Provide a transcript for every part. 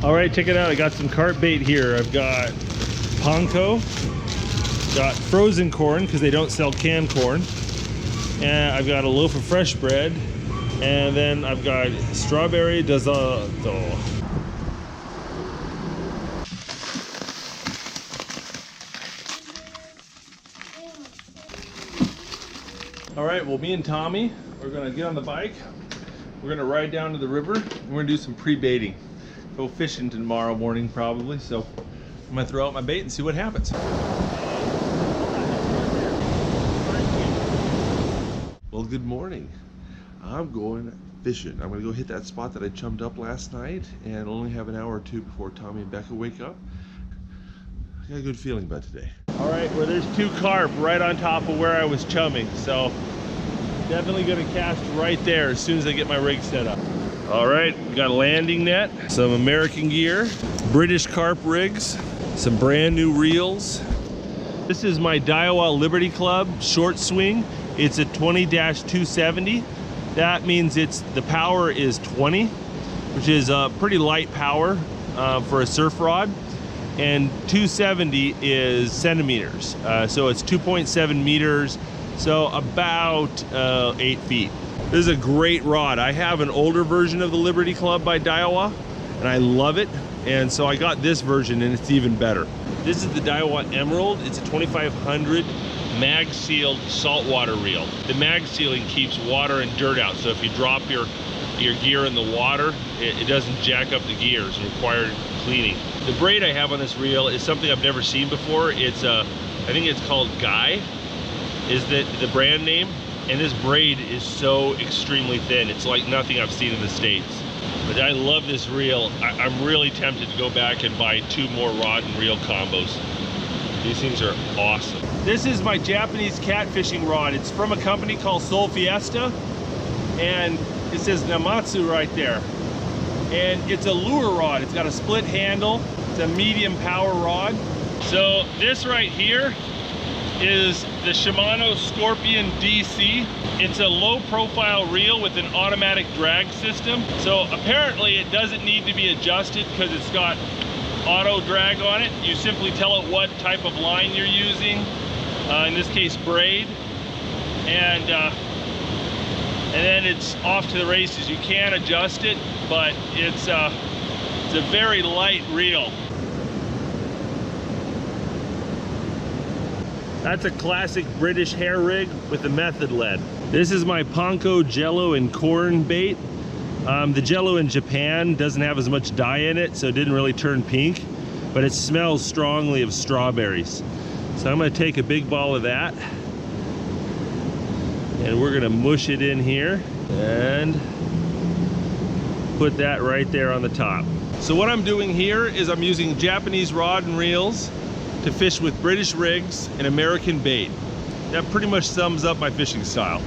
All right, check it out. I got some carp bait here. I've got panko, got frozen corn because they don't sell canned corn, and I've got a loaf of fresh bread, and then I've got strawberry dessert. All right, well, me and Tommy, we're gonna get on the bike. We're gonna ride down to the river, and we're gonna do some pre-baiting. Go fishing tomorrow morning probably, so I'm gonna throw out my bait and see what happens. Well, good morning. I'm going fishing. I'm gonna go hit that spot that I chummed up last night and only have an hour or two before Tommy and Becca wake up. I got a good feeling about today. All right, well, there's 2 carp right on top of where I was chumming, so definitely gonna cast right there as soon as I get my rig set up. All right, got a landing net, some American gear, British carp rigs, some brand new reels. This is my Daiwa Liberty Club short swing. It's a 20-270. That means the power is 20, which is a pretty light power for a surf rod. And 270 is centimeters. So it's 2.7 meters, so about 8 feet. This is a great rod. I have an older version of the Liberty Club by Daiwa, and I love it. And so I got this version, and it's even better. This is the Daiwa Emerald. It's a 2500 mag sealed saltwater reel. The mag sealing keeps water and dirt out, so if you drop your gear in the water, it doesn't jack up the gears and require cleaning. The braid I have on this reel is something I've never seen before. It's I think it's called Guy, is the brand name. And this braid is so extremely thin. It's like nothing I've seen in the States. But I love this reel. I'm really tempted to go back and buy 2 more rod and reel combos. These things are awesome. This is my Japanese catfishing rod. It's from a company called Soul Fiesta, and it says Namatsu right there. And it's a lure rod. It's got a split handle. It's a medium power rod. So this right here is the Shimano Scorpion DC. It's a low profile reel with an automatic drag system. So apparently it doesn't need to be adjusted because it's got auto drag on it. You simply tell it what type of line you're using, in this case braid, and then it's off to the races. You can adjust it, but it's a very light reel. That's a classic British hair rig with a method lead. This is my panko jello and corn bait. The jello in Japan doesn't have as much dye in it, so it didn't really turn pink, but it smells strongly of strawberries. So I'm gonna take a big ball of that, and we're gonna mush it in here and put that right there on the top. So what I'm doing here is I'm using Japanese rod and reels to fish with British rigs and American bait. That pretty much sums up my fishing style.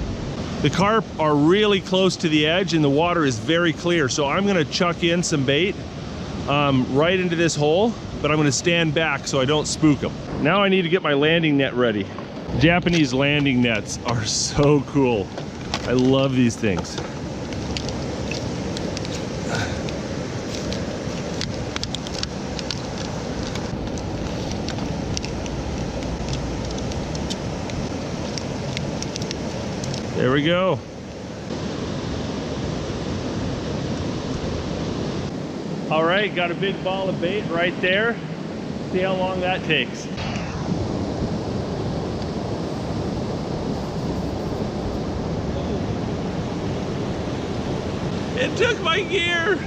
The carp are really close to the edge and the water is very clear, so I'm gonna chuck in some bait right into this hole, but I'm gonna stand back so I don't spook them. Now I need to get my landing net ready. Japanese landing nets are so cool. I love these things. There we go. All right, got a big ball of bait right there. See how long that takes. It took my gear.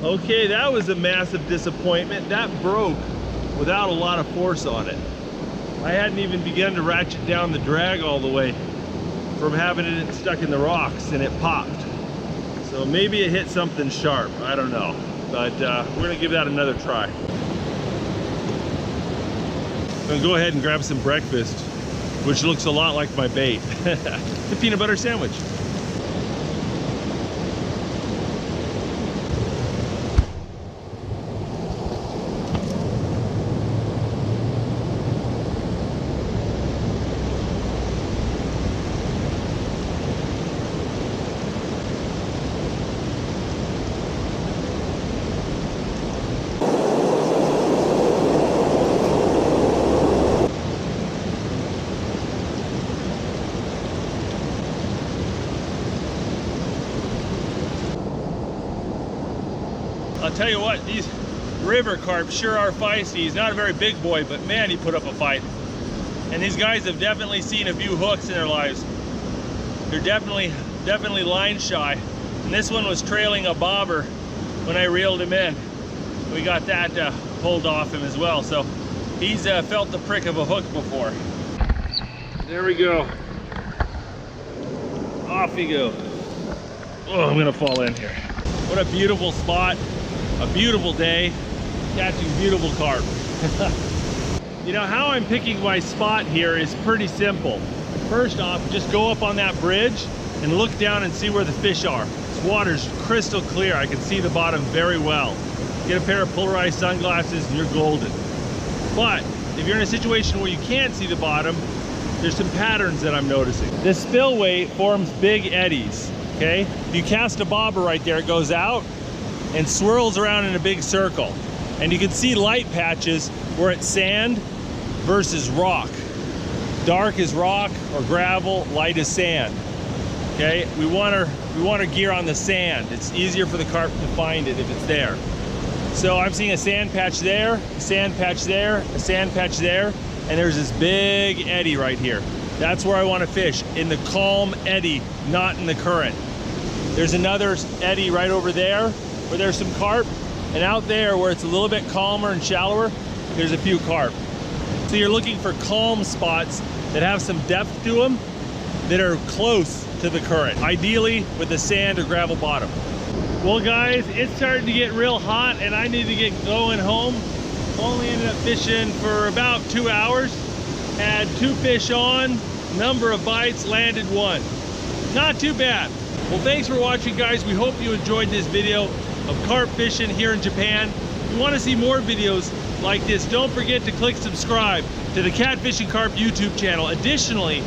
Okay, that was a massive disappointment. That broke without a lot of force on it. I hadn't even begun to ratchet down the drag all the way from having it stuck in the rocks, and it popped. So maybe it hit something sharp, I don't know. But we're gonna give that another try. I'm gonna go ahead and grab some breakfast, which looks a lot like my bait. The peanut butter sandwich. I'll tell you what, these river carp sure are feisty. He's not a very big boy, but man, he put up a fight. And these guys have definitely seen a few hooks in their lives. They're definitely line shy. And this one was trailing a bobber when I reeled him in. We got that pulled off him as well. So he's felt the prick of a hook before. There we go. Off he goes. Oh, I'm gonna fall in here. What a beautiful spot, a beautiful day, catching beautiful carp. You know, how I'm picking my spot here is pretty simple. First off, just go up on that bridge and look down and see where the fish are. This water's crystal clear. I can see the bottom very well. Get a pair of polarized sunglasses and you're golden. But if you're in a situation where you can't see the bottom, there's some patterns that I'm noticing. This spillway forms big eddies, okay? If you cast a bobber right there, it goes out and swirls around in a big circle. And you can see light patches where it's sand versus rock. Dark is rock or gravel, light is sand. Okay, we want our gear on the sand. It's easier for the carp to find it if it's there. So I'm seeing a sand patch there, a sand patch there, a sand patch there, and there's this big eddy right here. That's where I want to fish, in the calm eddy, not in the current. There's another eddy right over there where there's some carp, and out there where it's a little bit calmer and shallower, there's a few carp. So you're looking for calm spots that have some depth to them, that are close to the current, ideally with a sand or gravel bottom. Well guys, it's starting to get real hot and I need to get going home. Only ended up fishing for about 2 hours. Had 2 fish on, number of bites, landed 1. Not too bad. Well, thanks for watching guys. We hope you enjoyed this video of carp fishing here in Japan. If you want to see more videos like this, don't forget to click subscribe to the Cat Fishing Carp YouTube channel. Additionally,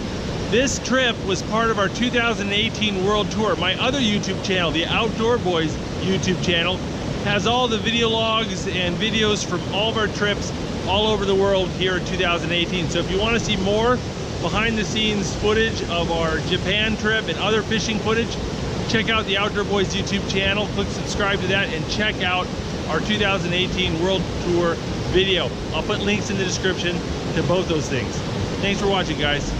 this trip was part of our 2018 World Tour. My other YouTube channel, the Outdoor Boys YouTube channel, has all the video logs and videos from all of our trips all over the world here in 2018. So if you want to see more behind the scenes footage of our Japan trip and other fishing footage, check out the Outdoor Boys YouTube channel, click subscribe to that, and check out our 2018 World Tour video. I'll put links in the description to both those things. Thanks for watching, guys.